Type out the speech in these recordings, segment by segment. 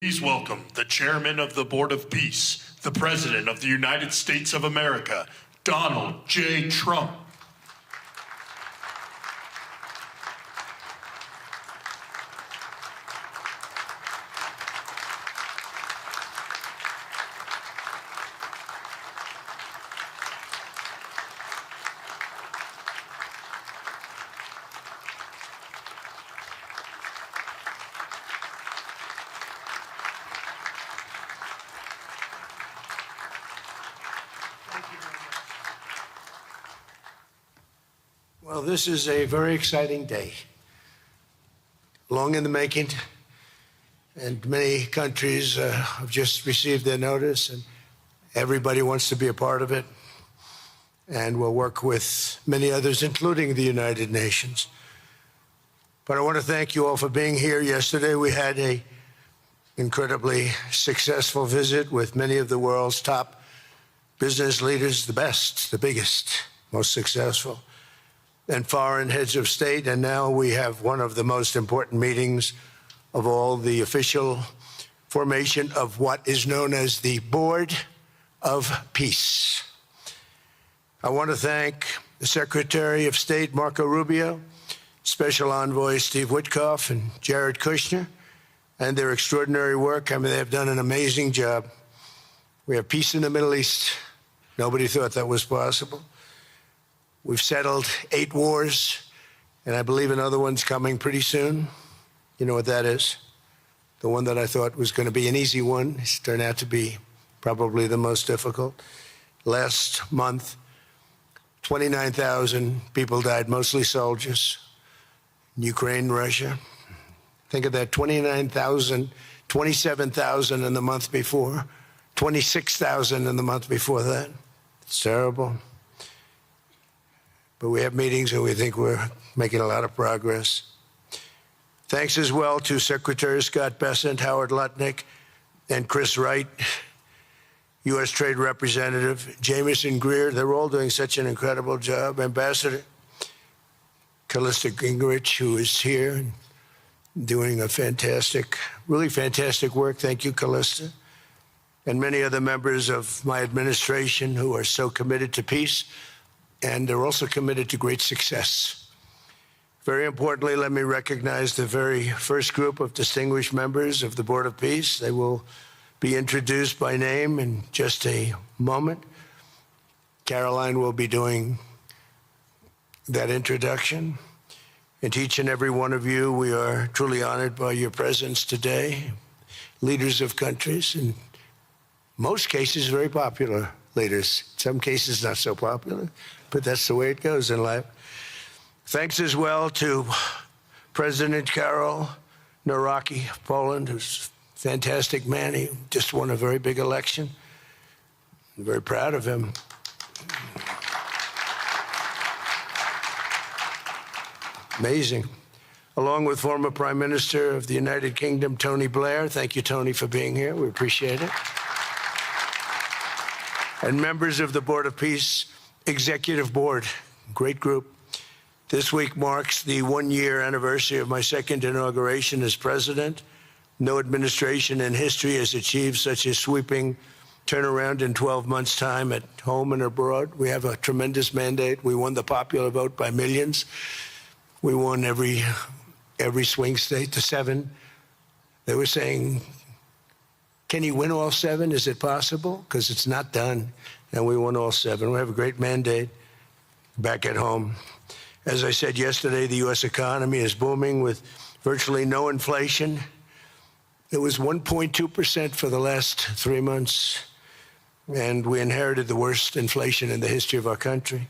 Please welcome the Chairman of the Board of Peace, the President of the United States of America, Donald J. Trump. Well, this is a very exciting day, long in the making, and many countries have just received their notice, and everybody wants to be a part of it, and we'll work with many others, including the United Nations. But I want to thank you all for being here. Yesterday, we had an incredibly successful visit with many of the world's top business leaders, the best, the biggest, most successful, and foreign heads of state. And now we have one of the most important meetings of all, the official formation of what is known as the Board of Peace. I want to thank the Secretary of State, Marco Rubio, Special Envoy Steve Witkoff, and Jared Kushner, and their extraordinary work. I mean, they have done an amazing job. We have peace in the Middle East. Nobody thought that was possible. We've settled 8 wars, and I believe another one's coming pretty soon. You know what that is? The one that I thought was going to be an easy one has turned out to be probably the most difficult. Last month, 29,000 people died, mostly soldiers, in Ukraine, Russia. Think of that, 29,000, 27,000 in the month before, 26,000 in the month before that. It's terrible. But we have meetings, and we think we're making a lot of progress. Thanks as well to Secretary Scott Bessent, Howard Lutnick, and Chris Wright, U.S. Trade Representative, Jamieson Greer. They're all doing such an incredible job. Ambassador Callista Gingrich, who is here and doing a fantastic, really fantastic work. Thank you, Callista. And many other members of my administration who are so committed to peace, and they're also committed to great success. Very importantly, let me recognize the very first group of distinguished members of the Board of Peace. They will be introduced by name in just a moment. Caroline will be doing that introduction. And to each and every one of you, we are truly honored by your presence today. Leaders of countries, in most cases, very popular leaders. Some cases, not so popular, but that's the way it goes in life. Thanks as well to President Karol Nawrocki of Poland, who's a fantastic man. He just won a very big election. I'm very proud of him. Amazing. Along with former Prime Minister of the United Kingdom, Tony Blair. Thank you, Tony, for being here. We appreciate it. And members of the Board of Peace Executive Board, great group. This week marks the 1-year anniversary of my second inauguration as president. No administration in history has achieved such a sweeping turnaround in 12 months' time at home and abroad. We have a tremendous mandate. We won the popular vote by millions. We won every swing state to 7. They were saying, can you win all 7? Is it possible? Because it's not done. And we won all 7. We have a great mandate back at home. As I said yesterday, the U.S. economy is booming with virtually no inflation. It was 1.2% for the last 3 months. And we inherited the worst inflation in the history of our country.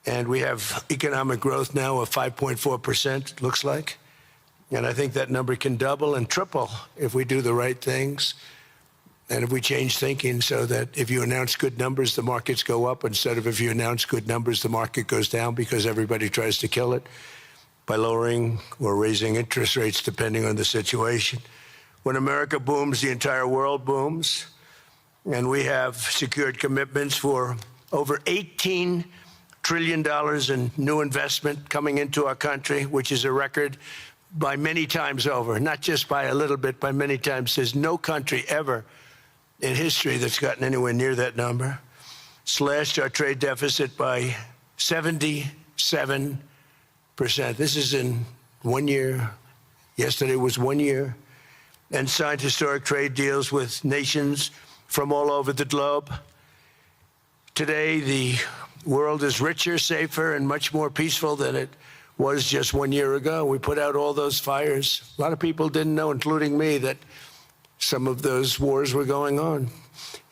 And we have economic growth now of 5.4%, it looks like. And I think that number can double and triple if we do the right things and if we change thinking so that if you announce good numbers, the markets go up, instead of if you announce good numbers, the market goes down because everybody tries to kill it by lowering or raising interest rates depending on the situation. When America booms, the entire world booms. And we have secured commitments for over $18 trillion in new investment coming into our country, which is a record by many times over, not just by a little bit, by many times. There's no country ever in history that's gotten anywhere near that number. Slashed our trade deficit by 77%. This is in 1 year. Yesterday was 1 year. And signed historic trade deals with nations from all over the globe. Today, the world is richer, safer, and much more peaceful than it was just 1 year ago. We put out all those fires. A lot of people didn't know, including me, that some of those wars were going on.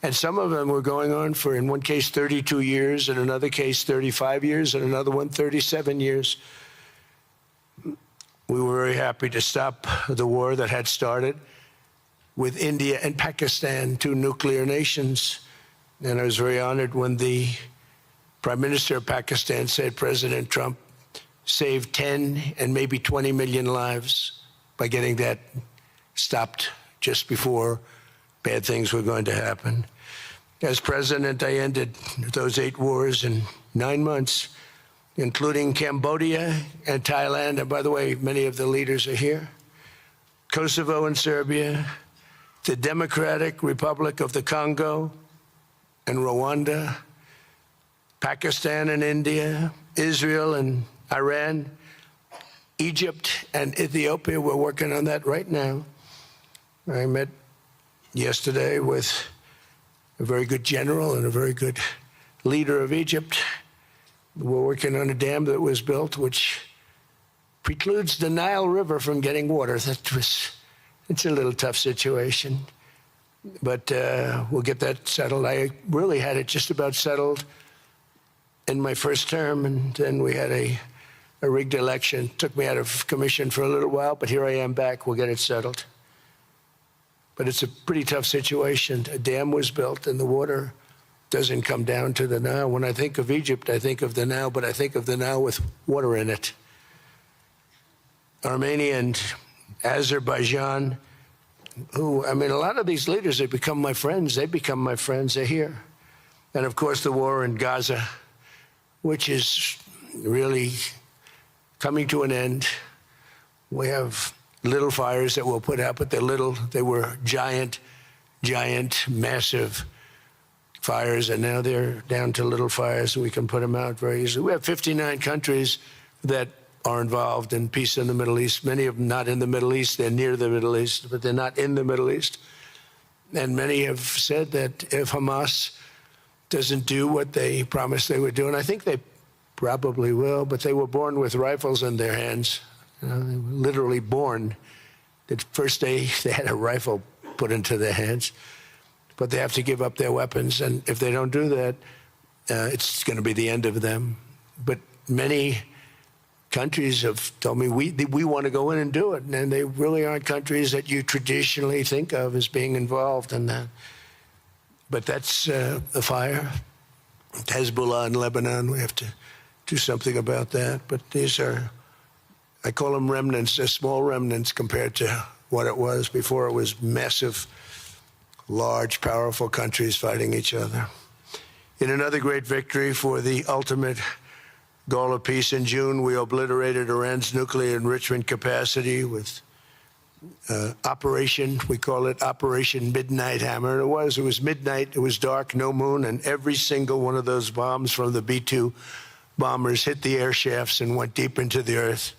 And some of them were going on for, in one case, 32 years, in another case, 35 years, and another one, 37 years. We were very happy to stop the war that had started with India and Pakistan, two nuclear nations. And I was very honored when the Prime Minister of Pakistan said President Trump saved 10 and maybe 20 million lives by getting that stopped just before bad things were going to happen. As president, I ended those 8 wars in 9 months, including Cambodia and Thailand. And by the way, many of the leaders are here. Kosovo and Serbia, the Democratic Republic of the Congo and Rwanda, Pakistan and India, Israel and Iran, Egypt and Ethiopia. We're working on that right now. I met yesterday with a very good general and a very good leader of Egypt. We're working on a dam that was built which precludes the Nile River from getting water. It's a little tough situation, but we'll get that settled. I really had it just about settled in my first term, and then we had a rigged election. Took me out of commission for a little while, but here I am back. We'll get it settled. But it's a pretty tough situation. A dam was built, and the water doesn't come down to the Nile. When I think of Egypt, I think of the Nile, but I think of the Nile with water in it. Armenia and Azerbaijan, who, I mean, a lot of these leaders have become my friends. They become my friends. They're here. And, of course, the war in Gaza, which is really coming to an end. We have little fires that we'll put out, but they're little. They were giant, massive fires, and now they're down to little fires, and we can put them out very easily. We have 59 countries that are involved in peace in the Middle East. Many of them not in the Middle East. They're near the Middle East, but they're not in the Middle East. And many have said that if Hamas doesn't do what they promised they would do, and I think they probably will, but they were born with rifles in their hands. They were literally born. The first day they had a rifle put into their hands, but they have to give up their weapons. And if they don't do that, it's going to be the end of them. But many countries have told me we want to go in and do it. And they really aren't countries that you traditionally think of as being involved in that. But that's the fire. Hezbollah in Lebanon, we have to do something about that. But these are, I call them remnants. They're small remnants compared to what it was before. It was massive, large, powerful countries fighting each other. In another great victory for the ultimate goal of peace in June, we obliterated Iran's nuclear enrichment capacity with Operation, we call it Operation Midnight Hammer. It was midnight, it was dark, no moon, and every single one of those bombs from the B-2 bombers hit the air shafts and went deep into the earth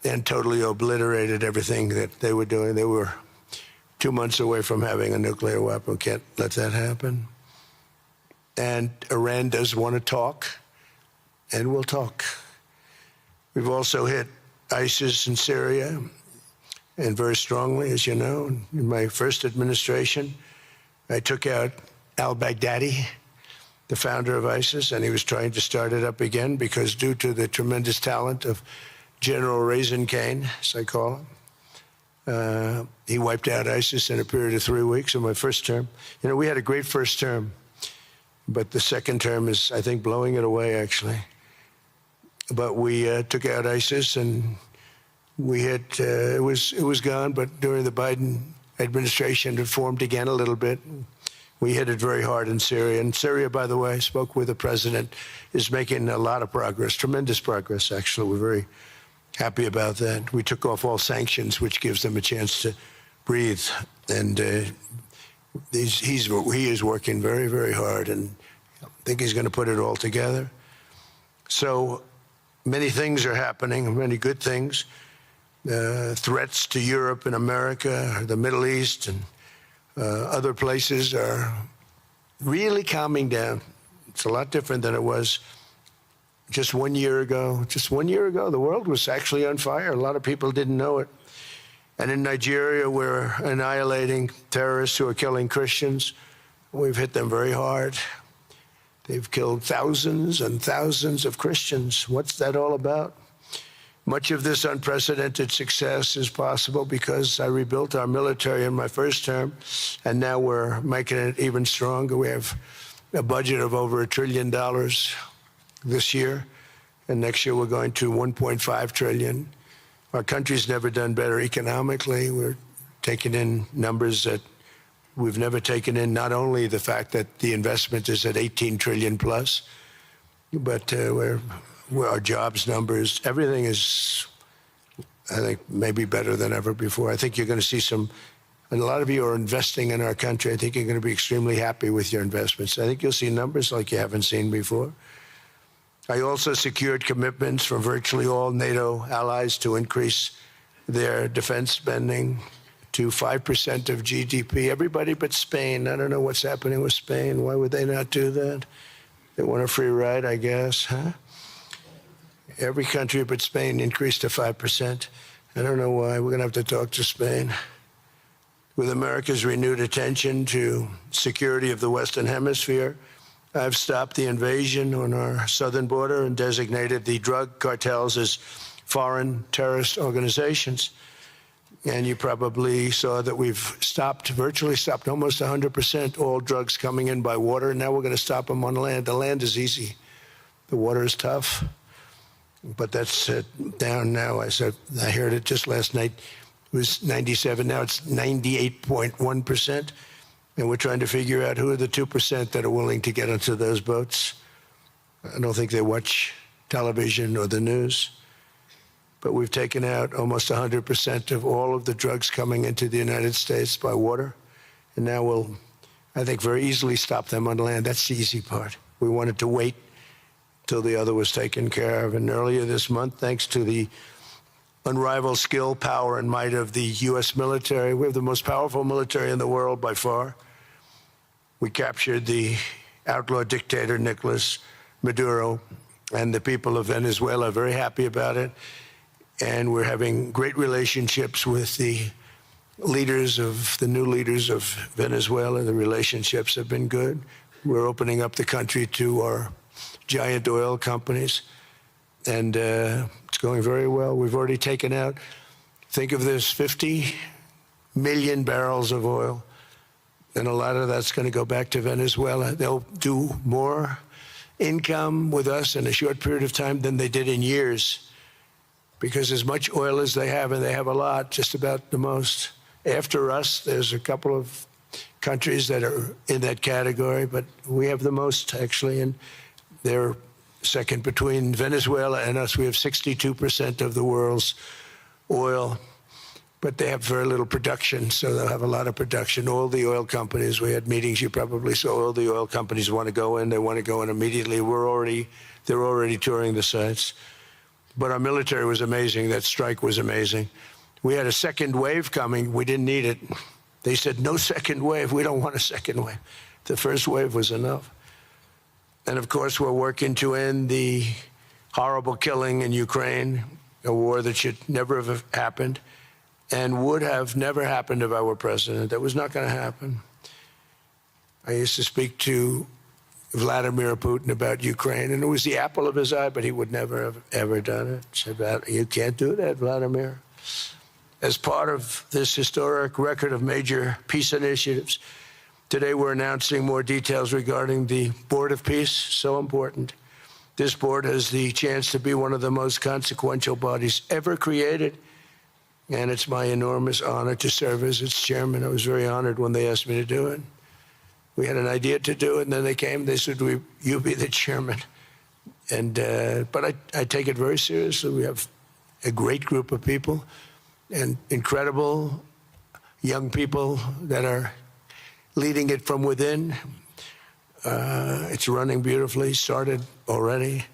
and totally obliterated everything that they were doing. They were 2 months away from having a nuclear weapon. Can't let that happen. And Iran does want to talk, and we'll talk. We've also hit ISIS in Syria, and very strongly, as you know. In my first administration, I took out al-Baghdadi, the founder of ISIS, and he was trying to start it up again because due to the tremendous talent of General Raisin Kane, as I call him, he wiped out ISIS in a period of 3 weeks in my first term. You know, we had a great first term, but the second term is, I think, blowing it away, actually. But we took out ISIS, and we had, it was gone, but during the Biden administration, it formed again a little bit. We hit it very hard in Syria. And Syria, by the way, I spoke with the president, is making a lot of progress, tremendous progress, actually. We're very happy about that. We took off all sanctions, which gives them a chance to breathe. And he is working very, very hard, and I think he's going to put it all together. So many things are happening, many good things. Threats to Europe and America, the Middle East, and other places are really calming down. It's a lot different than it was just 1 year ago. Just 1 year ago, the world was actually on fire. A lot of people didn't know it. And in Nigeria, we're annihilating terrorists who are killing Christians. We've hit them very hard. They've killed thousands and thousands of Christians. What's that all about? Much of this unprecedented success is possible because I rebuilt our military in my first term, and now we're making it even stronger. We have a budget of over $1 trillion this year, and next year we're going to $1.5 trillion. Our country's never done better economically. We're taking in numbers that we've never taken in, not only the fact that the investment is at 18 trillion plus, but our jobs numbers, everything is, I think, maybe better than ever before. I think you're going to see and a lot of you are investing in our country. I think you're going to be extremely happy with your investments. I think you'll see numbers like you haven't seen before. I also secured commitments from virtually all NATO allies to increase their defense spending to 5% of GDP. Everybody but Spain. I don't know what's happening with Spain. Why would they not do that? They want a free ride, I guess, huh? Every country but Spain increased to 5%. I don't know why. We're going to have to talk to Spain. With America's renewed attention to security of the Western Hemisphere, I've stopped the invasion on our southern border and designated the drug cartels as foreign terrorist organizations. And you probably saw that we've virtually stopped almost 100% all drugs coming in by water. And now we're going to stop them on land. The land is easy. The water is tough. But that's down now. I heard it just last night. It was 97. Now it's 98.1%. And we're trying to figure out who are the 2% that are willing to get onto those boats. I don't think they watch television or the news. But we've taken out almost 100% of all of the drugs coming into the United States by water. And now we'll, I think, very easily stop them on land. That's the easy part. We wanted to wait till the other was taken care of. And earlier this month, thanks to the unrivaled skill, power, and might of the U.S. military, we have the most powerful military in the world by far. We captured the outlaw dictator, Nicolas Maduro, and the people of Venezuela are very happy about it. And we're having great relationships with the new leaders of Venezuela. The relationships have been good. We're opening up the country to our giant oil companies, and it's going very well. We've already taken out, think of this, 50 million barrels of oil, and a lot of that's going to go back to Venezuela. They'll do more income with us in a short period of time than they did in years, because as much oil as they have, and they have a lot, just about the most. After us, there's a couple of countries that are in that category, but we have the most, actually, and they're second between Venezuela and us. We have 62% of the world's oil, but they have very little production, so they'll have a lot of production. All the oil companies, we had meetings, you probably saw, all the oil companies want to go in. They want to go in immediately. They're already touring the sites. But our military was amazing. That strike was amazing. We had a second wave coming. We didn't need it. They said, no second wave. We don't want a second wave. The first wave was enough. And of course, we're working to end the horrible killing in Ukraine, a war that should never have happened and would have never happened if I were president. That was not going to happen. I used to speak to Vladimir Putin about Ukraine, and it was the apple of his eye, but he would never have ever done it. Said, you can't do that, Vladimir. As part of this historic record of major peace initiatives, today we're announcing more details regarding the Board of Peace, so important. This board has the chance to be one of the most consequential bodies ever created, and it's my enormous honor to serve as its chairman. I was very honored when they asked me to do it. We had an idea to do it, and then they came, they said, you be the chairman. And but I take it very seriously. We have a great group of people and incredible young people that are leading it from within. It's running beautifully, started already.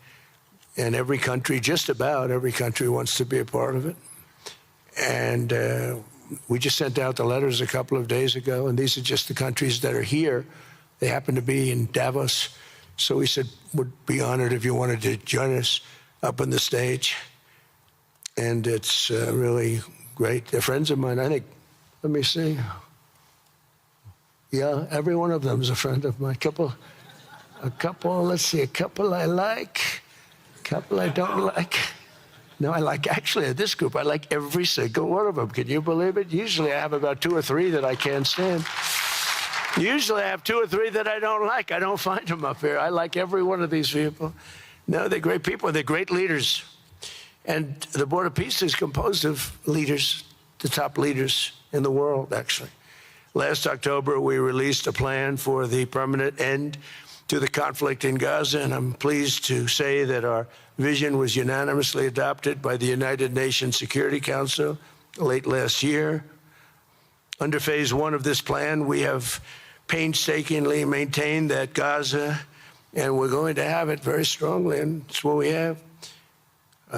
And every country, just about every country, wants to be a part of it. And we just sent out the letters a couple of days ago, and these are just the countries that are here. They happen to be in Davos. So we said, would be honored if you wanted to join us up on the stage. And it's really great. They're friends of mine. I think, let me see. Yeah, every one of them is a friend of mine. A couple, let's see, a couple I like, a couple I don't like. No, I like, actually, this group, I like every single one of them. Can you believe it? Usually I have about 2 or 3 that I can't stand. Usually I have 2 or 3 that I don't like. I don't find them up here. I like every one of these people. No, they're great people. They're great leaders. And the Board of Peace is composed of leaders, the top leaders in the world, actually. Last October, we released a plan for the permanent end to the conflict in Gaza, and I'm pleased to say that our vision was unanimously adopted by the United Nations Security Council late last year. Under phase 1 of this plan, we have painstakingly maintained that Gaza, and we're going to have it very strongly, and it's what we have.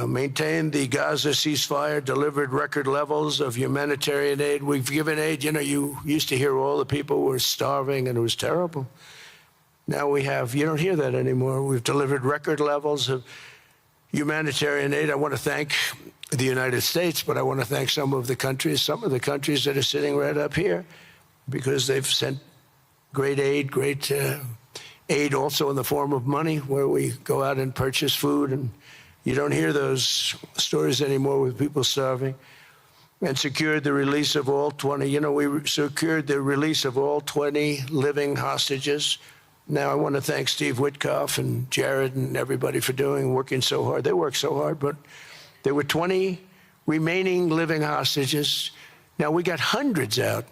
Maintained the Gaza ceasefire, delivered record levels of humanitarian aid. We've given aid. You know, you used to hear all the people were starving and it was terrible. Now we have, you don't hear that anymore. We've delivered record levels of humanitarian aid. I want to thank the United States, but I want to thank some of the countries that are sitting right up here, because they've sent great aid, aid also in the form of money, where we go out and purchase food, and you don't hear those stories anymore with people starving. And secured the release of all 20, we secured the release of all 20 living hostages. Now, I want to thank Steve Witkoff and Jared and everybody for working so hard. They worked so hard, but there were 20 remaining living hostages. Now, we got hundreds out,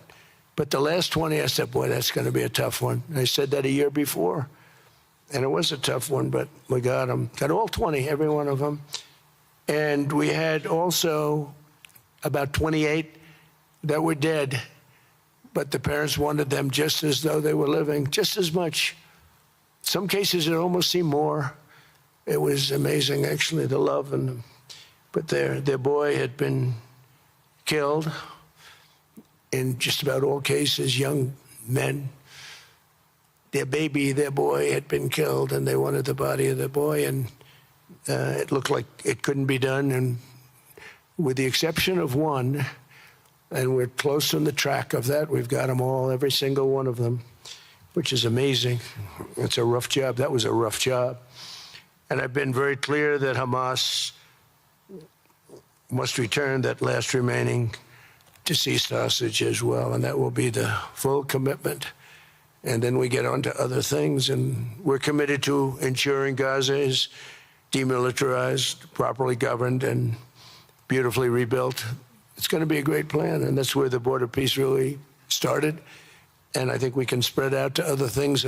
but the last 20, I said, boy, that's going to be a tough one. And I said that a year before. And it was a tough one, but we got them. Got all 20, every one of them. And we had also about 28 that were dead, but the parents wanted them just as though they were living, just as much. Some cases it almost seemed more. It was amazing, actually, the love. But their boy had been killed. In just about all cases, young men. Their boy had been killed, and they wanted the body of the boy, and it looked like it couldn't be done. And with the exception of one, and we're close on the track of that, we've got them all, every single one of them, which is amazing. It's a rough job. That was a rough job. And I've been very clear that Hamas must return that last remaining deceased hostage as well, and that will be the full commitment. And then we get on to other things, and we're committed to ensuring Gaza is demilitarized, properly governed, and beautifully rebuilt. It's going to be a great plan, and that's where the Board of Peace really started. And I think we can spread out to other things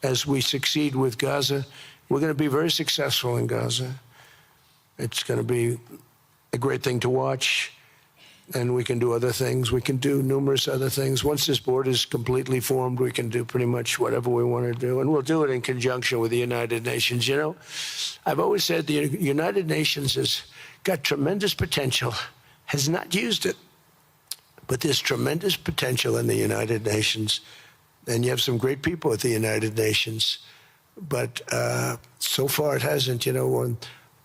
as we succeed with Gaza. We're going to be very successful in Gaza. It's going to be a great thing to watch. And we can do other things. We can do numerous other things. Once this board is completely formed, we can do pretty much whatever we want to do. And we'll do it in conjunction with the United Nations. You know, I've always said the United Nations has got tremendous potential, has not used it. But there's tremendous potential in the United Nations. And you have some great people at the United Nations. But so far it hasn't,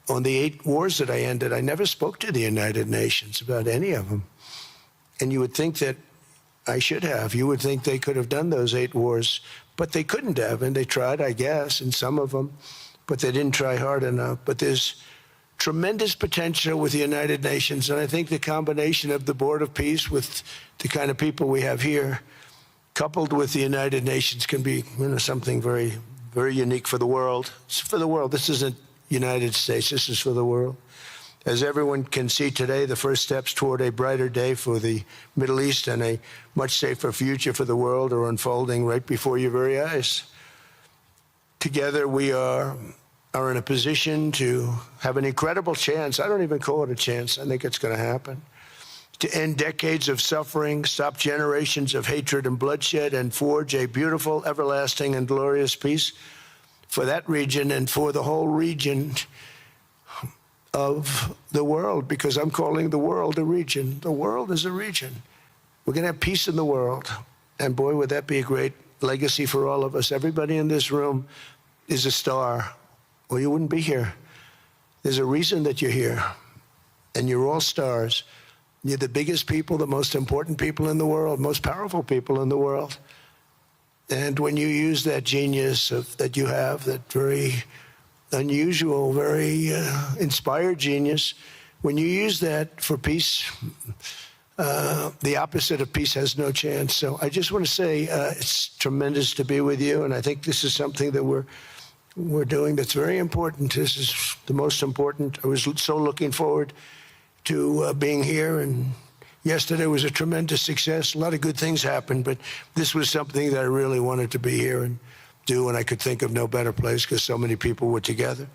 On the 8 wars that I ended, I never spoke to the United Nations about any of them. And you would think that I should have. You would think they could have done those 8 wars, but they couldn't have. And they tried, I guess, in some of them, but they didn't try hard enough. But there's tremendous potential with the United Nations. And I think the combination of the Board of Peace with the kind of people we have here, coupled with the United Nations, can be something very, very unique for the world. It's for the world. This isn't United States. This is for the world. As everyone can see today, the first steps toward a brighter day for the Middle East and a much safer future for the world are unfolding right before your very eyes. Together, we are are in a position to have an incredible chance. I don't even call it a chance. I think it's going to happen. To end decades of suffering, stop generations of hatred and bloodshed, and forge a beautiful, everlasting, and glorious peace for that region and for the whole region of the world, because I'm calling the world a region. The world is a region. We're going to have peace in the world. And boy, would that be a great legacy for all of us. Everybody in this room is a star, or you wouldn't be here. There's a reason that you're here, and you're all stars. You're the biggest people, the most important people in the world, most powerful people in the world. And when you use that genius that you have, that very unusual, very inspired genius, when you use that for peace, the opposite of peace has no chance. So I just want to say it's tremendous to be with you, and I think this is something that we're doing that's very important. This is the most important. I was so looking forward to being here, and yesterday was a tremendous success. A lot of good things happened, but this was something that I really wanted to be here and do, and I could think of no better place because so many people were together.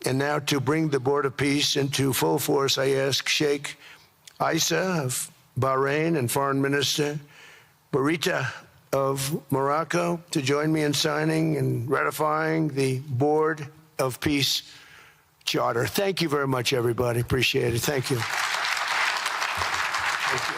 And now to bring the Board of Peace into full force, I ask Sheikh Isa of Bahrain and Foreign Minister Barita of Morocco to join me in signing and ratifying the Board of Peace Charter. Thank you very much, everybody. Appreciate it. Thank you. Thank you.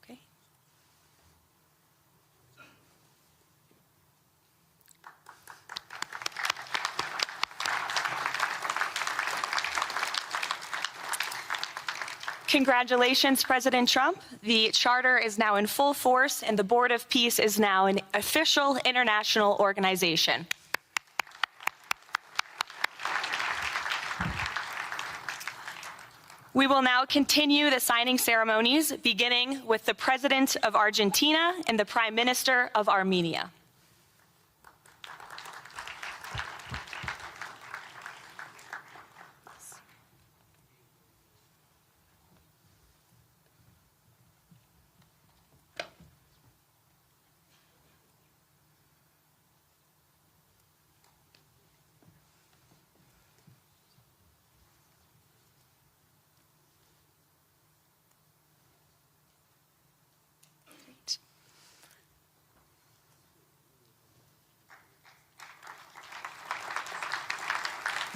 Okay. Congratulations, President Trump. The charter is now in full force, and the Board of Peace is now an official international organization. We will now continue the signing ceremonies, beginning with the President of Argentina and the Prime Minister of Armenia.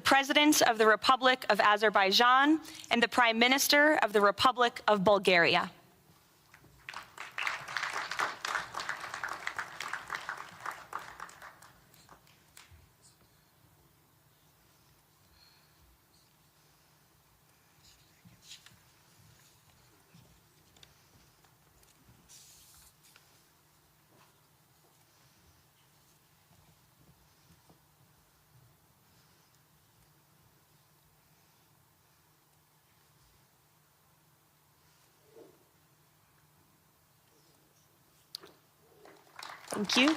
President of the Republic of Azerbaijan and the Prime Minister of the Republic of Bulgaria. Thank you.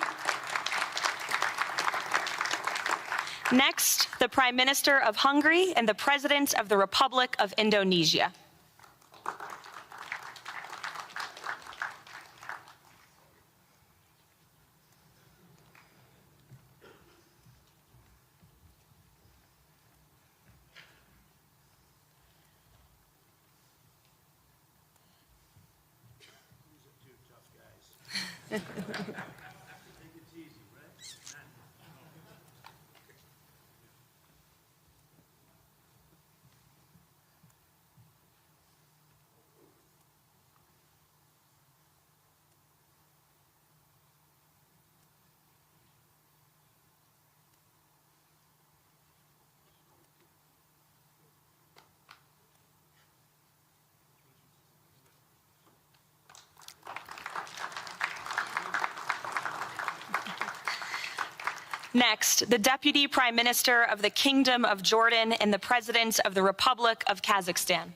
Next, the Prime Minister of Hungary and the President of the Republic of Indonesia. Next, the Deputy Prime Minister of the Kingdom of Jordan and the President of the Republic of Kazakhstan.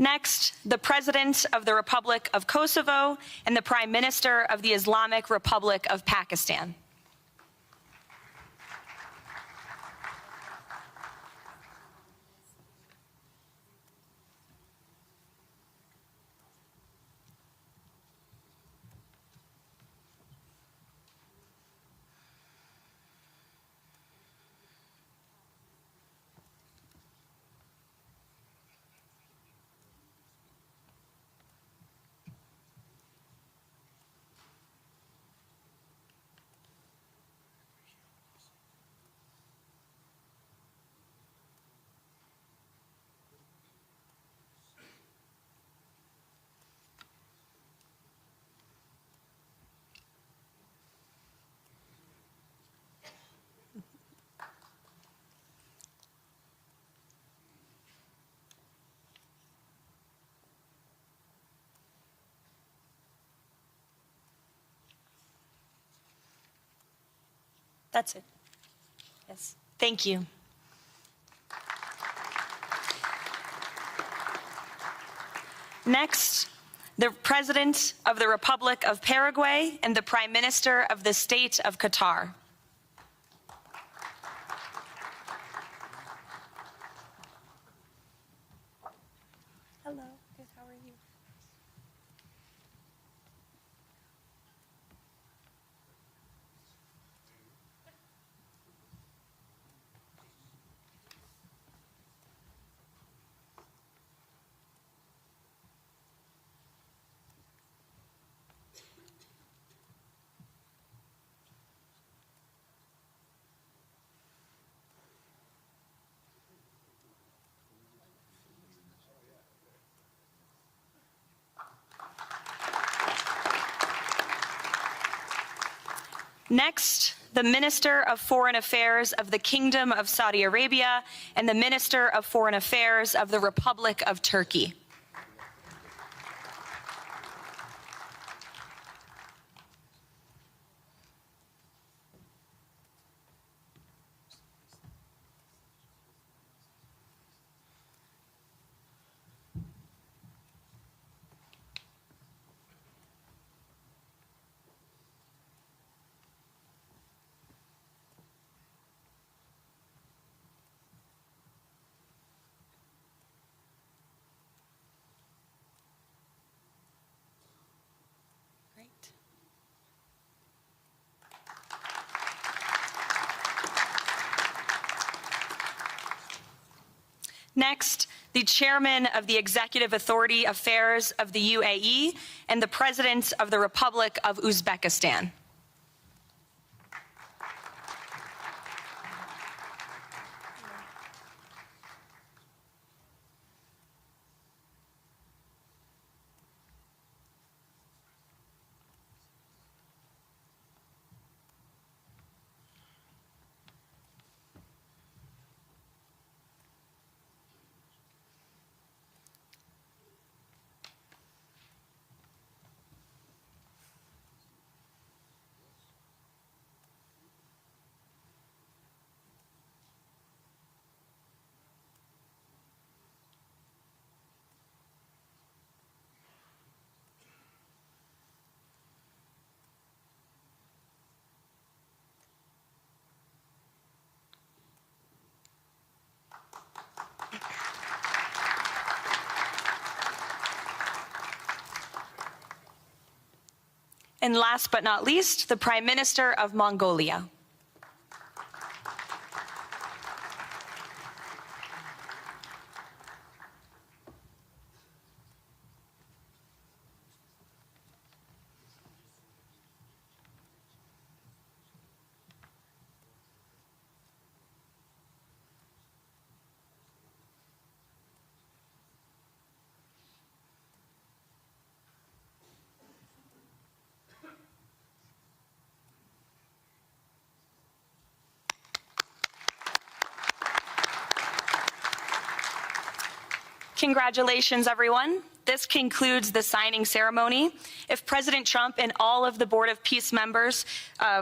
Next, the President of the Republic of Kosovo and the Prime Minister of the Islamic Republic of Pakistan. That's it. Yes. Thank you. Next, the President of the Republic of Paraguay and the Prime Minister of the State of Qatar. Hello, good, how are you? Next, the Minister of Foreign Affairs of the Kingdom of Saudi Arabia and the Minister of Foreign Affairs of the Republic of Turkey. Great. Next, the Chairman of the Executive Authority Affairs of the UAE and the President of the Republic of Uzbekistan. And last but not least, the Prime Minister of Mongolia. Congratulations, everyone. This concludes the signing ceremony. If President Trump and all of the Board of Peace members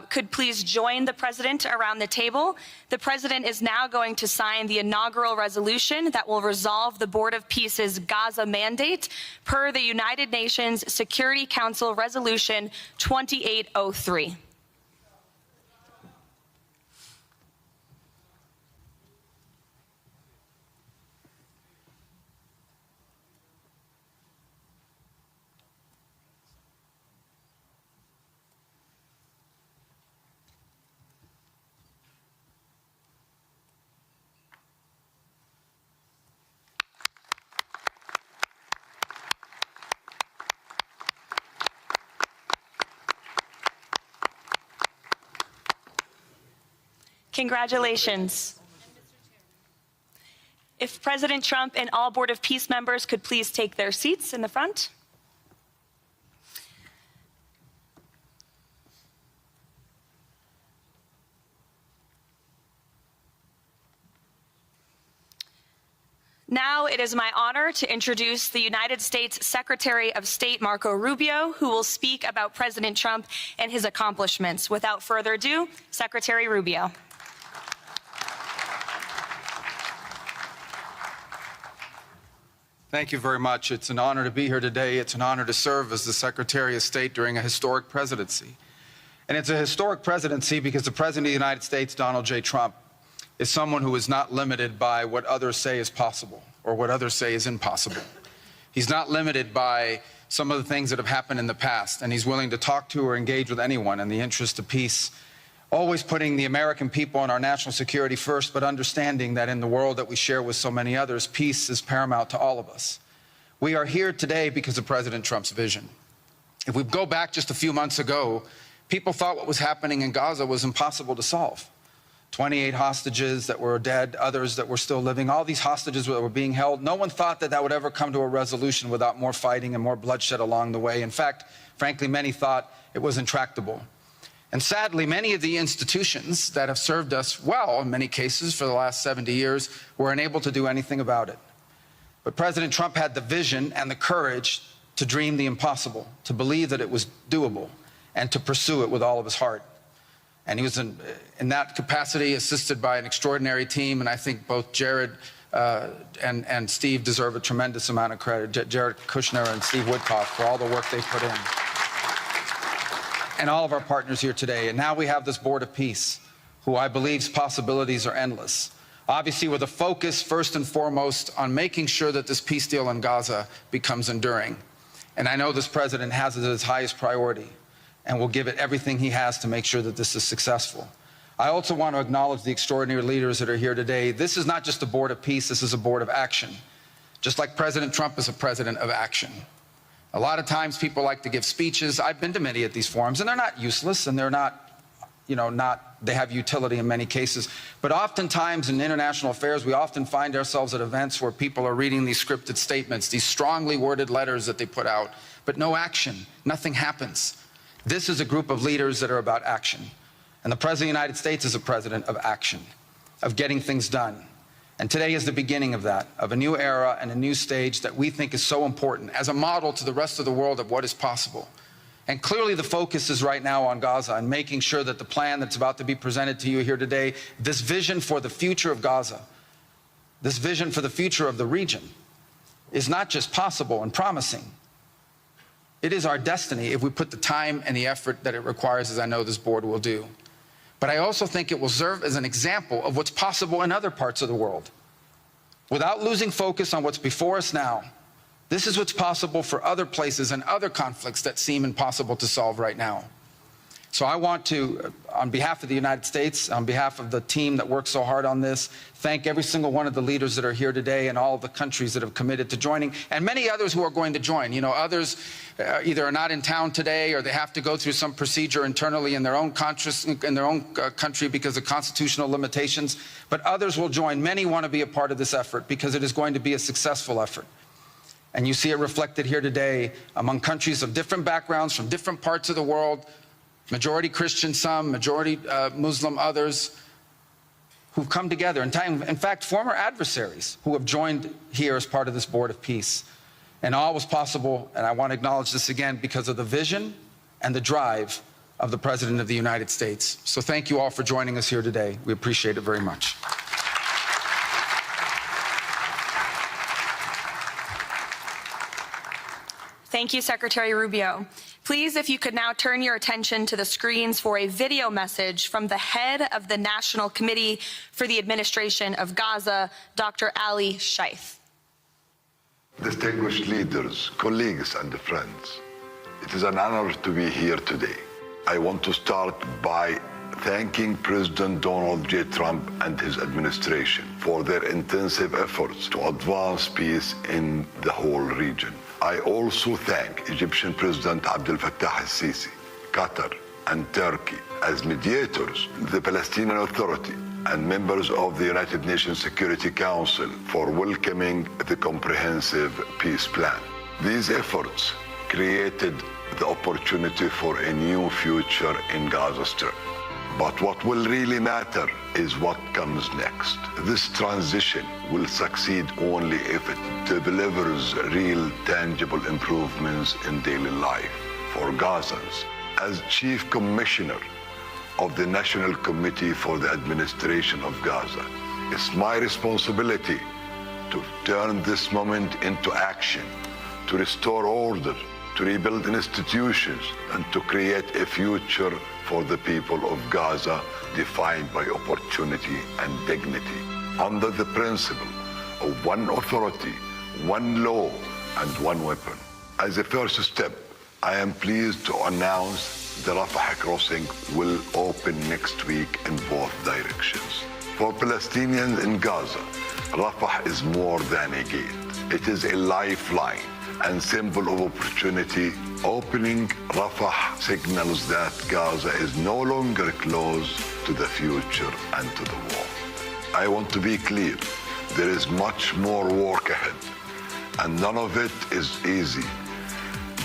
could please join the President around the table. The President is now going to sign the inaugural resolution that will resolve the Board of Peace's Gaza mandate per the United Nations Security Council Resolution 2803. Congratulations. If President Trump and all Board of Peace members could please take their seats in the front. Now it is my honor to introduce the United States Secretary of State Marco Rubio, who will speak about President Trump and his accomplishments. Without further ado, Secretary Rubio. Thank you very much. It's an honor to be here today. It's an honor to serve as the Secretary of State during a historic presidency. And it's a historic presidency because the President of the United States, Donald J. Trump, is someone who is not limited by what others say is possible or what others say is impossible. He's not limited by some of the things that have happened in the past, and he's willing to talk to or engage with anyone in the interest of peace, always putting the American people and our national security first, but understanding that in the world that we share with so many others, peace is paramount to all of us. We are here today because of President Trump's vision. If we go back just a few months ago, people thought what was happening in Gaza was impossible to solve. 28 hostages that were dead, others that were still living, all these hostages that were being held. No one thought that that would ever come to a resolution without more fighting and more bloodshed along the way. In fact, frankly, many thought it was intractable. And sadly, many of the institutions that have served us well, in many cases, for the last 70 years, were unable to do anything about it. But President Trump had the vision and the courage to dream the impossible, to believe that it was doable, and to pursue it with all of his heart. And he was in that capacity assisted by an extraordinary team, and I think both Jared and Steve deserve a tremendous amount of credit, Jared Kushner and Steve Witkoff, for all the work they put in. And all of our partners here today. And now we have this Board of Peace, who I believe's possibilities are endless. Obviously, with a focus first and foremost on making sure that this peace deal in Gaza becomes enduring. And I know this president has it as his highest priority and will give it everything he has to make sure that this is successful. I also want to acknowledge the extraordinary leaders that are here today. This is not just a Board of Peace, this is a Board of Action. Just like President Trump is a president of action. A lot of times people like to give speeches. I've been to many of these forums, and they're not useless, and they're not, they have utility in many cases. But oftentimes in international affairs, we often find ourselves at events where people are reading these scripted statements, these strongly worded letters that they put out, but no action, nothing happens. This is a group of leaders that are about action. And the President of the United States is a president of action, of getting things done. And today is the beginning of that, of a new era and a new stage that we think is so important as a model to the rest of the world of what is possible. And clearly the focus is right now on Gaza and making sure that the plan that's about to be presented to you here today, this vision for the future of Gaza, this vision for the future of the region, is not just possible and promising. It is our destiny if we put the time and the effort that it requires, as I know this board will do. But I also think it will serve as an example of what's possible in other parts of the world. Without losing focus on what's before us now, this is what's possible for other places and other conflicts that seem impossible to solve right now. So I want to, on behalf of the United States, on behalf of the team that worked so hard on this, thank every single one of the leaders that are here today and all of the countries that have committed to joining, and many others who are going to join. You know, others either are not in town today or they have to go through some procedure internally in their own country because of constitutional limitations, but others will join. Many want to be a part of this effort because it is going to be a successful effort. And you see it reflected here today among countries of different backgrounds from different parts of the world, majority Christian some, majority Muslim others, who've come together, in fact, former adversaries who have joined here as part of this Board of Peace. And all was possible, and I want to acknowledge this again, because of the vision and the drive of the President of the United States. So thank you all for joining us here today. We appreciate it very much. Thank you, Secretary Rubio. Please, if you could now turn your attention to the screens for a video message from the head of the National Committee for the Administration of Gaza, Dr. Ali Shaith. Distinguished leaders, colleagues, and friends, it is an honor to be here today. I want to start by thanking President Donald J. Trump and his administration for their intensive efforts to advance peace in the whole region. I also thank Egyptian President Abdel Fattah al-Sisi, Qatar, and Turkey as mediators, the Palestinian Authority, and members of the United Nations Security Council for welcoming the comprehensive peace plan. These efforts created the opportunity for a new future in Gaza Strip. But what will really matter is what comes next. This transition will succeed only if it delivers real, tangible improvements in daily life for Gazans. As Chief Commissioner of the National Committee for the Administration of Gaza, it's my responsibility to turn this moment into action, to restore order, to rebuild institutions, and to create a future for the people of Gaza defined by opportunity and dignity, under the principle of one authority, one law, and one weapon. As a first step, I am pleased to announce the Rafah crossing will open next week in both directions. For Palestinians in Gaza, Rafah is more than a gate. It is a lifeline and symbol of opportunity. Opening Rafah signals that Gaza is no longer closed to the future and to the war. I want to be clear, there is much more work ahead, and none of it is easy.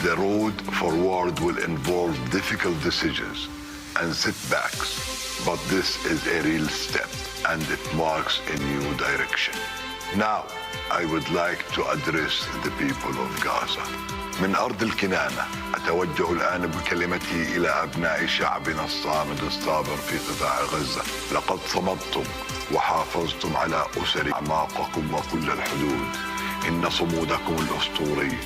The road forward will involve difficult decisions and setbacks, but this is a real step, and it marks a new direction. Now, I would like to address the people of Gaza. من أرض الكنانة أتوجه الآن بكلمتي إلى أبناء شعبنا الصامد الصابر في قطاع غزة. لقد صمدتم وحافظتم على أسر أعماقكم وكل الحدود. إن صمودكم الأسطوري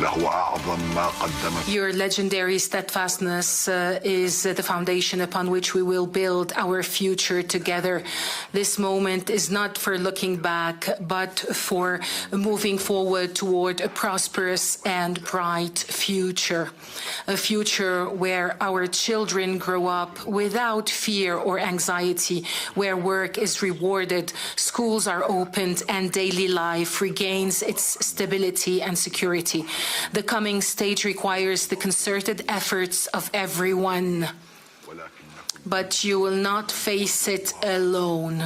له أعظم ما قدمت. Your legendary steadfastness is the foundation upon which we will build our future together. This moment is not for looking back, but for moving forward toward a prosperous and bright future. A future where our children grow up without fear or anxiety, where work is rewarded, schools are opened, and daily life regains its stability and security. The coming stage requires the concerted efforts of everyone, but you will not face it alone.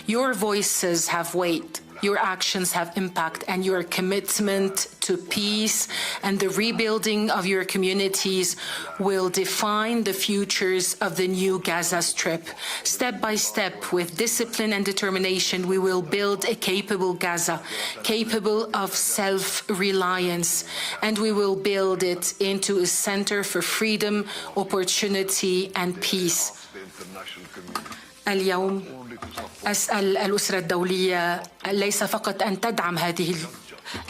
Your voices have weight, your actions have impact, and your commitment to peace and the rebuilding of your communities will define the futures of the new Gaza Strip. Step by step, with discipline and determination, we will build a capable Gaza, capable of self-reliance, and we will build it into a center for freedom, opportunity, and peace. اليوم أسأل الأسرة الدولية ليس فقط أن تدعم هذه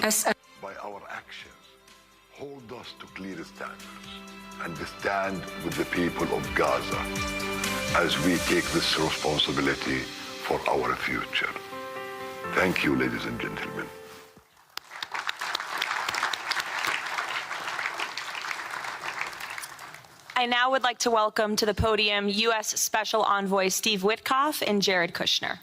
أسأل By our actions, hold us to clear standards and stand with the people of Gaza as we take this responsibility for our future. Thank you, ladies and gentlemen. I now would like to welcome to the podium U.S. Special Envoy Steve Witkoff and Jared Kushner.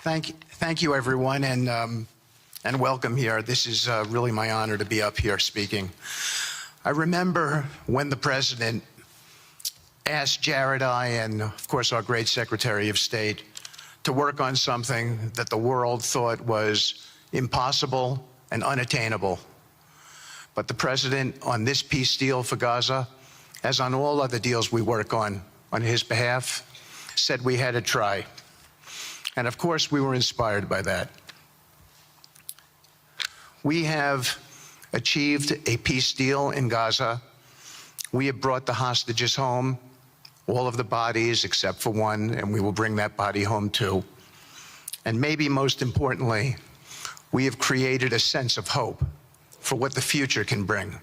Thank you, everyone, and welcome here. This is really my honor to be up here speaking. I remember when the president asked Jared, and of course our great Secretary of State to work on something that the world thought was impossible and unattainable. But the President, on this peace deal for Gaza, as on all other deals we work on his behalf, said we had to try. And of course, we were inspired by that. We have achieved a peace deal in Gaza. We have brought the hostages home, all of the bodies except for one, and we will bring that body home too. And maybe most importantly, we have created a sense of hope for what the future can bring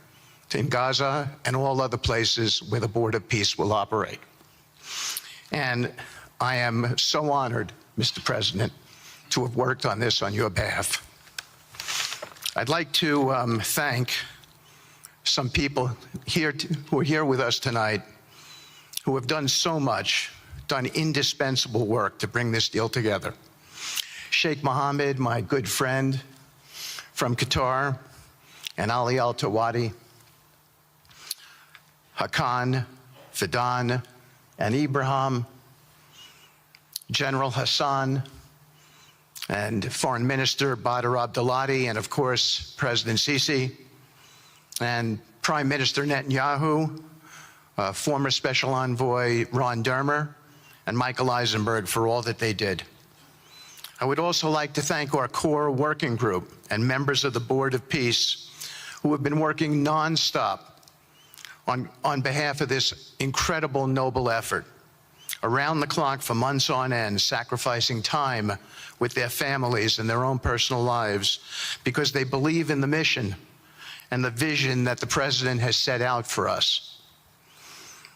in Gaza and all other places where the Board of Peace will operate. And I am so honored, Mr. President, to have worked on this on your behalf. I'd like to thank some people who are here with us tonight who have done so much, done indispensable work to bring this deal together. Sheikh Mohammed, my good friend from Qatar, and Ali Al-Tawadi, Hakan, Fidan, and Ibrahim, General Hassan, and Foreign Minister Badr Abdulati, and of course, President Sisi, and Prime Minister Netanyahu, former Special Envoy Ron Dermer, and Michael Eisenberg for all that they did. I would also like to thank our core working group and members of the Board of Peace who have been working nonstop on behalf of this incredible, noble effort, around the clock for months on end, sacrificing time with their families and their own personal lives because they believe in the mission and the vision that the President has set out for us.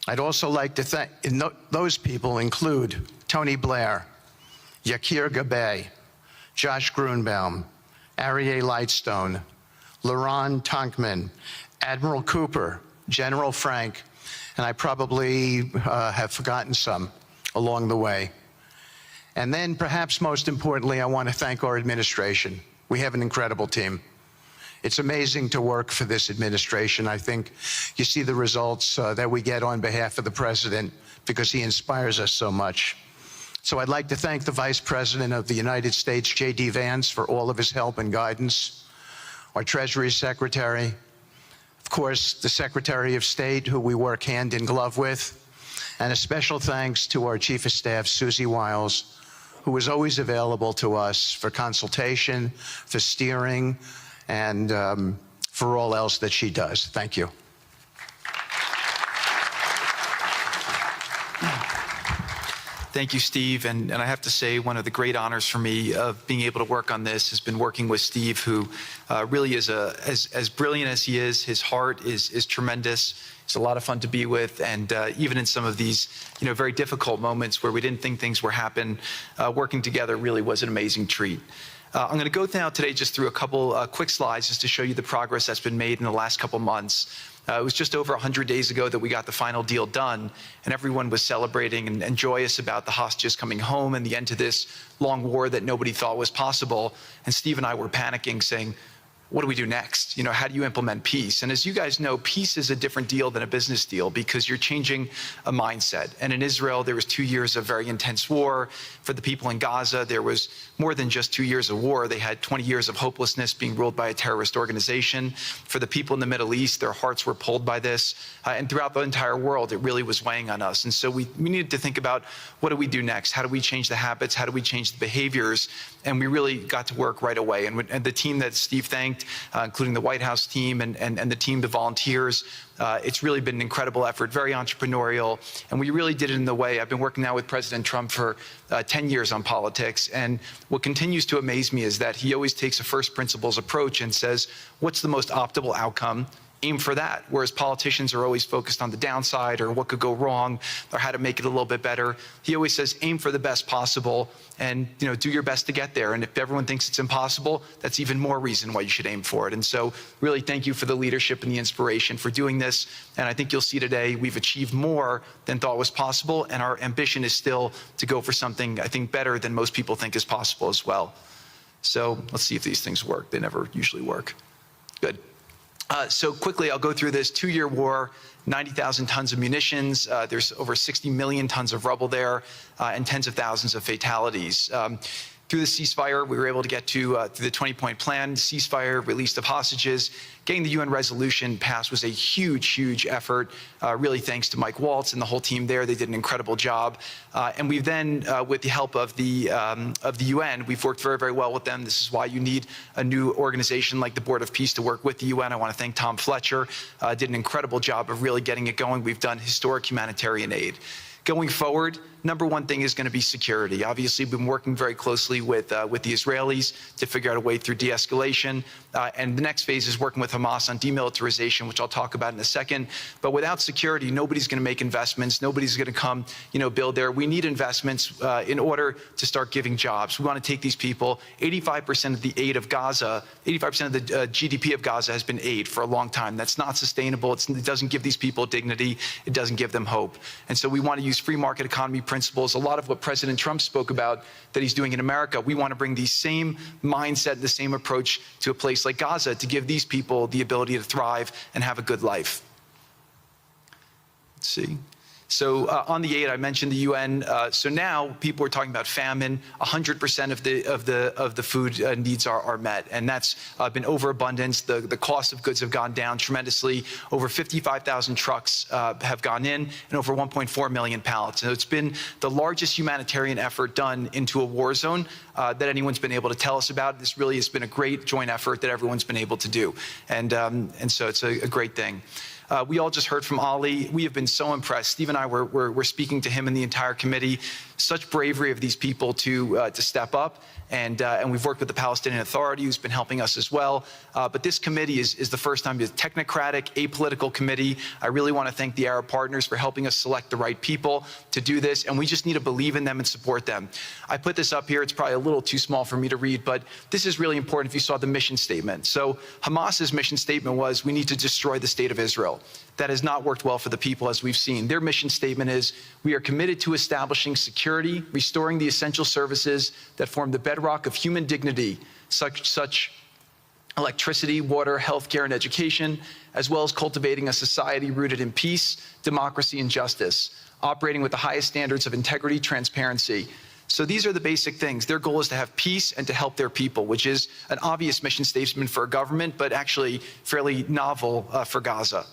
I'd also like to thank, those people include Tony Blair, Yakir Gabay, Josh Grunbaum, Aryeh Lightstone, Laron Tonkman, Admiral Cooper, General Frank, and I probably have forgotten some along the way. And then perhaps most importantly, I want to thank our administration. We have an incredible team. It's amazing to work for this administration. I think you see the results that we get on behalf of the President because he inspires us so much. So I'd like to thank the Vice President of the United States, J.D. Vance, for all of his help and guidance, our Treasury Secretary, of course, the Secretary of State, who we work hand in glove with, and a special thanks to our Chief of Staff, Susie Wiles, who is always available to us for consultation, for steering, and for all else that she does. Thank you. Thank you, Steve. And I have to say, one of the great honors for me of being able to work on this has been working with Steve, who really is as brilliant as he is. His heart is tremendous. He's a lot of fun to be with. And even in some of these, very difficult moments where we didn't think things were happening, working together really was an amazing treat. I'm going to go now today just through a couple quick slides just to show you the progress that's been made in the last couple months. It was just over 100 days ago that we got the final deal done, and everyone was celebrating and joyous about the hostages coming home and the end to this long war that nobody thought was possible. And Steve and I were panicking, saying, what do we do next? How do you implement peace? And as you guys know, peace is a different deal than a business deal because you're changing a mindset. And in Israel, there was 2 years of very intense war. For the people in Gaza, there was more than just 2 years of war. They had 20 years of hopelessness being ruled by a terrorist organization. For the people in the Middle East, their hearts were pulled by this. And throughout the entire world, it really was weighing on us. And so we needed to think about, what do we do next? How do we change the habits? How do we change the behaviors? And we really got to work right away. And the team that Steve thanked, including the White House team and the team, the volunteers. It's really been an incredible effort, very entrepreneurial, and we really did it in the way. I've been working now with President Trump for 10 years on politics, and what continues to amaze me is that he always takes a first principles approach and says, what's the most optimal outcome? Aim for that. Whereas politicians are always focused on the downside or what could go wrong or how to make it a little bit better. He always says, aim for the best possible and do your best to get there. And if everyone thinks it's impossible, that's even more reason why you should aim for it. And so really thank you for the leadership and the inspiration for doing this. And I think you'll see today we've achieved more than thought was possible. And our ambition is still to go for something, I think, better than most people think is possible as well. So let's see if these things work. They never usually work. Good. So quickly, I'll go through this 2-year war, 90,000 tons of munitions. There's over 60 million tons of rubble there, and tens of thousands of fatalities. Through the ceasefire, we were able to get to through the 20-point plan, ceasefire, release of hostages. Getting the UN resolution passed was a huge, huge effort, really thanks to Mike Waltz and the whole team there. They did an incredible job. And we've then, with the help of the UN, we've worked very, very well with them. This is why you need a new organization like the Board of Peace to work with the UN. I want to thank Tom Fletcher, did an incredible job of really getting it going. We've done historic humanitarian aid. Going forward, number one thing is going to be security. Obviously, we've been working very closely with the Israelis to figure out a way through de-escalation. And the next phase is working with Hamas on demilitarization, which I'll talk about in a second. But without security, nobody's going to make investments. Nobody's going to come, build there. We need investments in order to start giving jobs. We want to take these people. 85% of the aid of Gaza, 85% of the GDP of Gaza has been aid for a long time. That's not sustainable. It doesn't give these people dignity. It doesn't give them hope. And so we want to use free market economy principles, a lot of what President Trump spoke about that he's doing in America. We want to bring the same mindset, the same approach to a place like Gaza to give these people the ability to thrive and have a good life. Let's see. So on the aid, I mentioned the UN. So now people are talking about famine. 100% of the food needs are met, and that's been overabundance. The cost of goods have gone down tremendously. Over 55,000 trucks have gone in, and over 1.4 million pallets. So it's been the largest humanitarian effort done into a war zone that anyone's been able to tell us about. This really has been a great joint effort that everyone's been able to do, and so it's a great thing. We all just heard from Ali. We have been so impressed. Steve and I were speaking to him and the entire committee. Such bravery of these people to step up. And we've worked with the Palestinian Authority, who's been helping us as well. But this committee is the first time it's a technocratic, apolitical committee. I really want to thank the Arab partners for helping us select the right people to do this. And we just need to believe in them and support them. I put this up here. It's probably a little too small for me to read, but this is really important if you saw the mission statement. So Hamas's mission statement was, we need to destroy the state of Israel. That has not worked well for the people, as we've seen. Their mission statement is, we are committed to establishing security, restoring the essential services that form the bedrock of human dignity, such electricity, water, healthcare, and education, as well as cultivating a society rooted in peace, democracy, and justice, operating with the highest standards of integrity, transparency. So these are the basic things. Their goal is to have peace and to help their people, which is an obvious mission statement for a government, but actually fairly novel for Gaza.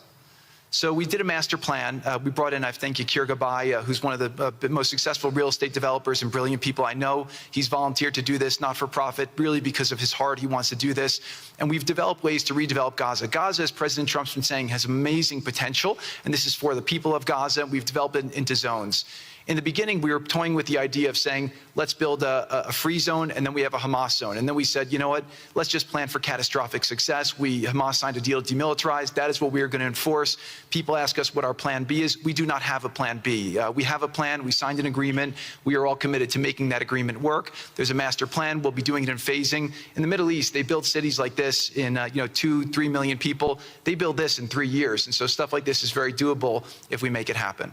So we did a master plan. We brought in, I thank you, Yakir Gabay, who's one of the most successful real estate developers and brilliant people I know. He's volunteered to do this, not for profit, really because of his heart. He wants to do this. And we've developed ways to redevelop Gaza. Gaza, as President Trump's been saying, has amazing potential. And this is for the people of Gaza. We've developed it into zones. In the beginning, we were toying with the idea of saying, let's build a free zone, and then we have a Hamas zone. And then we said, you know what, let's just plan for catastrophic success. Hamas signed a deal to demilitarize. That is what we are going to enforce. People ask us what our plan B is. We do not have a plan B. We have a plan. We signed an agreement. We are all committed to making that agreement work. There's a master plan. We'll be doing it in phasing. In the Middle East, they build cities like this in 2-3 million people. They build this in 3 years. And so stuff like this is very doable if we make it happen.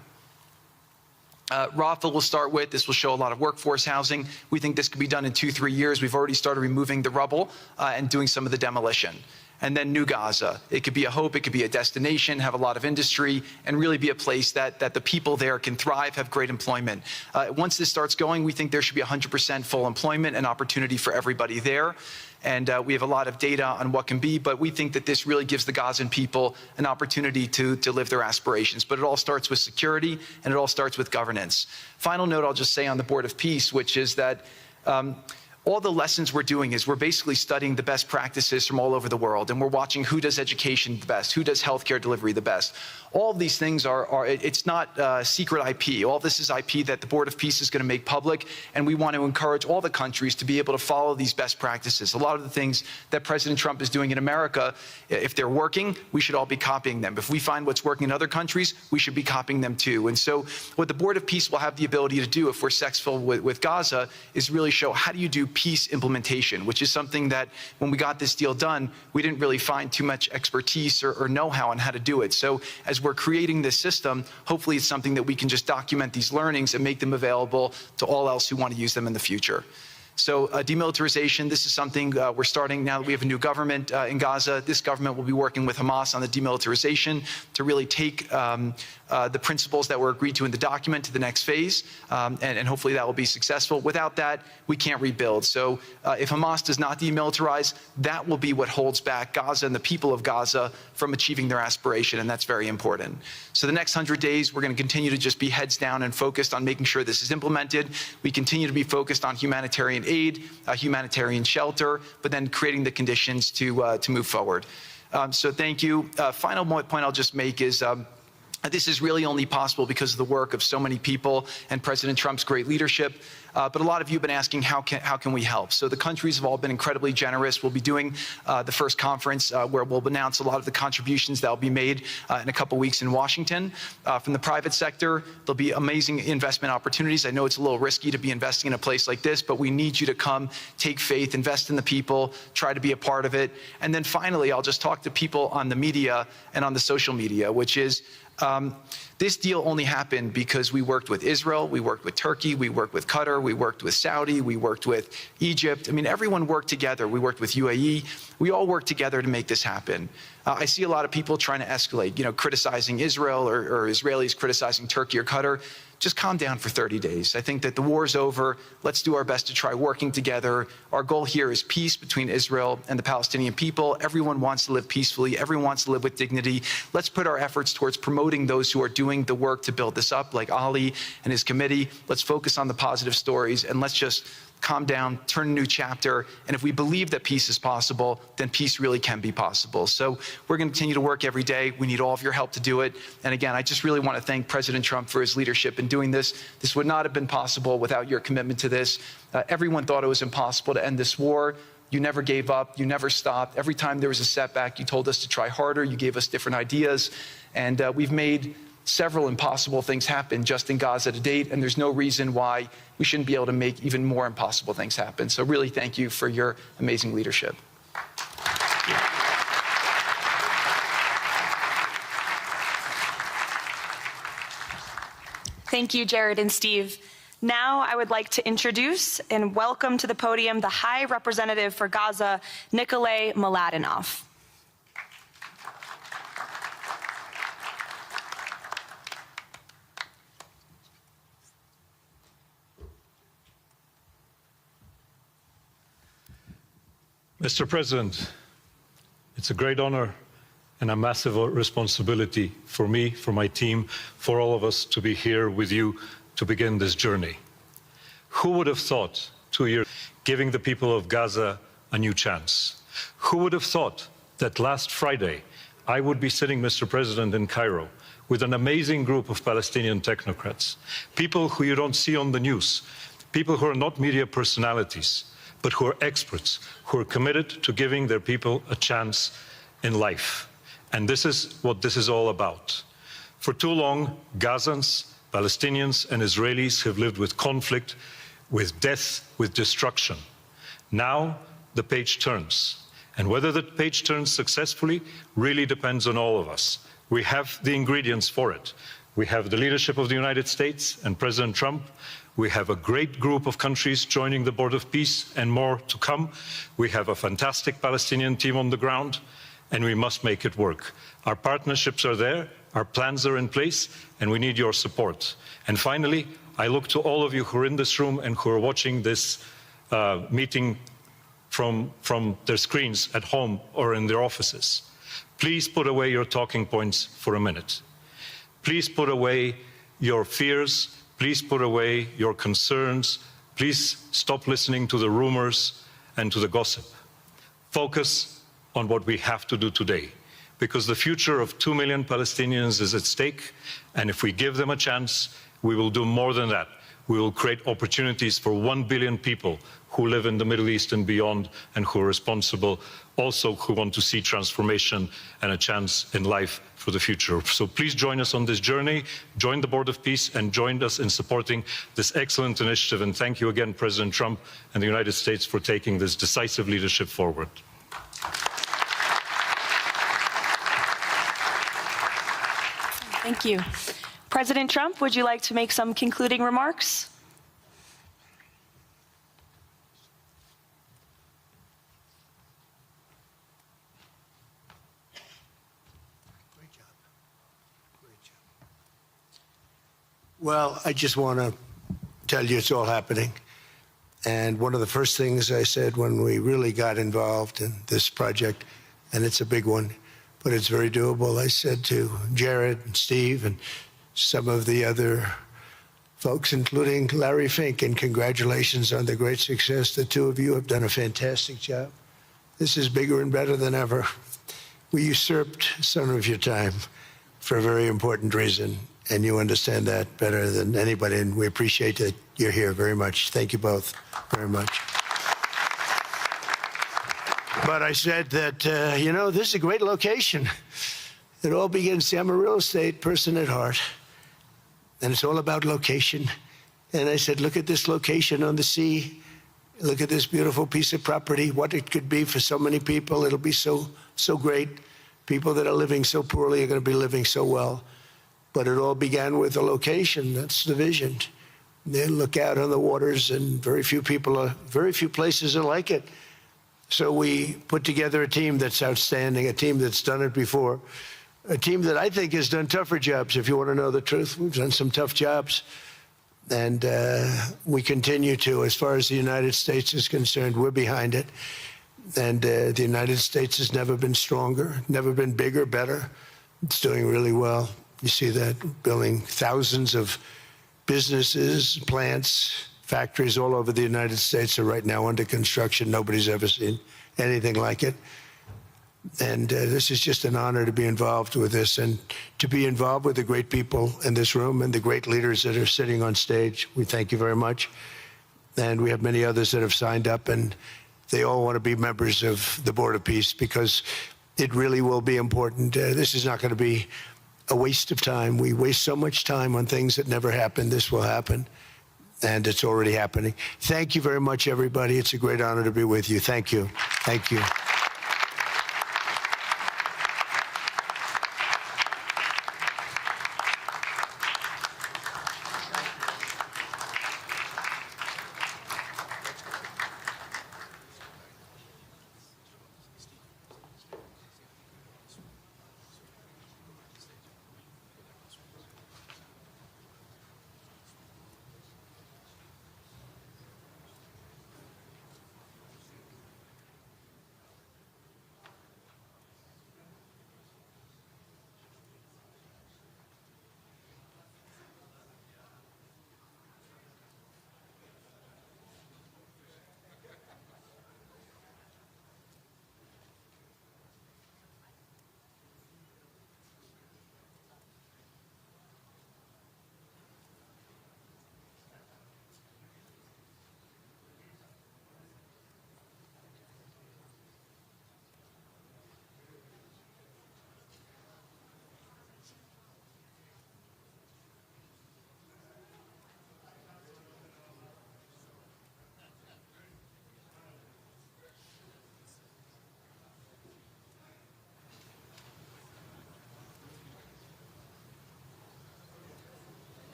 Rafah will start with. This will show a lot of workforce housing. We think this could be done in 2-3 years. We've already started removing the rubble and doing some of the demolition. And then New Gaza. It could be a hope, it could be a destination, have a lot of industry, and really be a place that the people there can thrive, have great employment. Once this starts going, we think there should be 100% full employment and opportunity for everybody there. And we have a lot of data on what can be, but we think that this really gives the Gazan people an opportunity to live their aspirations. But it all starts with security, and it all starts with governance. Final note I'll just say on the Board of Peace, which is that all the lessons we're doing is we're basically studying the best practices from all over the world, and we're watching who does education the best, who does healthcare delivery the best. All of these things it's not secret IP. All this is IP that the Board of Peace is going to make public, and we want to encourage all the countries to be able to follow these best practices. A lot of the things that President Trump is doing in America, if they're working, we should all be copying them. If we find what's working in other countries, we should be copying them too. And so what the Board of Peace will have the ability to do if we're successful with Gaza is really show how do you do peace implementation, which is something that when we got this deal done, we didn't really find too much expertise or know-how on how to do it. So as we're creating this system, hopefully it's something that we can just document these learnings and make them available to all else who want to use them in the future. So demilitarization, this is something we're starting now that we have a new government in Gaza. This government will be working with Hamas on the demilitarization to really take the principles that were agreed to in the document to the next phase, and hopefully that will be successful. Without that, we can't rebuild. So if Hamas does not demilitarize, that will be what holds back Gaza and the people of Gaza from achieving their aspiration, and that's very important. So the next 100 days, we're going to continue to just be heads down and focused on making sure this is implemented. We continue to be focused on humanitarian aid, humanitarian shelter, but then creating the conditions to move forward. So thank you. Final point I'll just make is this is really only possible because of the work of so many people and President Trump's great leadership. But a lot of you have been asking, how can we help? So the countries have all been incredibly generous. We'll be doing the first conference where we'll announce a lot of the contributions that will be made in a couple weeks in Washington. From the private sector, there'll be amazing investment opportunities. I know it's a little risky to be investing in a place like this, but we need you to come, take faith, invest in the people, try to be a part of it. And then finally, I'll just talk to people on the media and on the social media, which is, this deal only happened because we worked with Israel, we worked with Turkey, we worked with Qatar, we worked with Saudi, we worked with Egypt. I mean, everyone worked together. We worked with UAE. We all worked together to make this happen. I see a lot of people trying to escalate, criticizing Israel or Israelis criticizing Turkey or Qatar. Just calm down for 30 days. I think that the war's over. Let's do our best to try working together. Our goal here is peace between Israel and the Palestinian people. Everyone wants to live peacefully. Everyone wants to live with dignity. Let's put our efforts towards promoting those who are doing the work to build this up, like Ali and his committee. Let's focus on the positive stories, and let's just calm down, turn a new chapter, and if we believe that peace is possible, then peace really can be possible. So we're going to continue to work every day. We need all of your help to do it. And again, I just really want to thank President Trump for his leadership in doing this. This would not have been possible without your commitment to this. Everyone thought it was impossible to end this war. You never gave up. You never stopped. Every time there was a setback, you told us to try harder. You gave us different ideas. And we've made several impossible things happen just in Gaza to date, and there's no reason why we shouldn't be able to make even more impossible things happen. So really thank you for your amazing leadership. Thank you, Jared and Steve. Now I would like to introduce and welcome to the podium the High Representative for Gaza, Nikolay Mladenov. Mr. President, it's a great honor and a massive responsibility for me, for my team, for all of us to be here with you to begin this journey. Who would have thought 2 years giving the people of Gaza a new chance? Who would have thought that last Friday I would be sitting, Mr. President, in Cairo with an amazing group of Palestinian technocrats, people who you don't see on the news, people who are not media personalities, but who are experts, who are committed to giving their people a chance in life. And this is what this is all about. For too long, Gazans, Palestinians, and Israelis have lived with conflict, with death, with destruction. Now, the page turns. And whether the page turns successfully really depends on all of us. We have the ingredients for it. We have the leadership of the United States and President Trump. We have a great group of countries joining the Board of Peace and more to come. We have a fantastic Palestinian team on the ground, and we must make it work. Our partnerships are there, our plans are in place, and we need your support. And finally, I look to all of you who are in this room and who are watching this meeting from their screens at home or in their offices. Please put away your talking points for a minute. Please put away your fears. Please put away your concerns. Please stop listening to the rumors and to the gossip. Focus on what we have to do today, because the future of 2 million Palestinians is at stake, and if we give them a chance, we will do more than that. We will create opportunities for 1 billion people who live in the Middle East and beyond, and who are responsible, also who want to see transformation and a chance in life for the future. So please join us on this journey, join the Board of Peace, and join us in supporting this excellent initiative. And thank you again, President Trump and the United States, for taking this decisive leadership forward. Thank you. President Trump, would you like to make some concluding remarks? Well, I just want to tell you it's all happening. And one of the first things I said when we really got involved in this project, and it's a big one, but it's very doable, I said to Jared and Steve and some of the other folks, including Larry Fink, and congratulations on the great success. The two of you have done a fantastic job. This is bigger and better than ever. We usurped some of your time for a very important reason, and you understand that better than anybody, and we appreciate that you're here very much. Thank you both very much. But I said that, you know, this is a great location. It all begins, see, I'm a real estate person at heart, and it's all about location. And I said, look at this location on the sea. Look at this beautiful piece of property, what it could be for so many people. It'll be so great. People that are living so poorly are going to be living so well. But it all began with the location. That's the vision. They look out on the waters, and very few places are like it. So we put together a team that's outstanding, a team that's done it before, a team that I think has done tougher jobs. If you want to know the truth, we've done some tough jobs. And we continue to. As far as the United States is concerned, we're behind it. And the United States has never been stronger, never been bigger, better. It's doing really well. You see that, building thousands of businesses, plants, factories all over the United States are right now under construction. Nobody's ever seen anything like it. And this is just an honor to be involved with this and to be involved with the great people in this room and the great leaders that are sitting on stage. We thank you very much. And we have many others that have signed up, and they all want to be members of the Board of Peace because it really will be important. This is not going to be a waste of time. We waste so much time on things that never happen. This will happen, and it's already happening. Thank you very much, everybody. It's a great honor to be with you. Thank you. Thank you.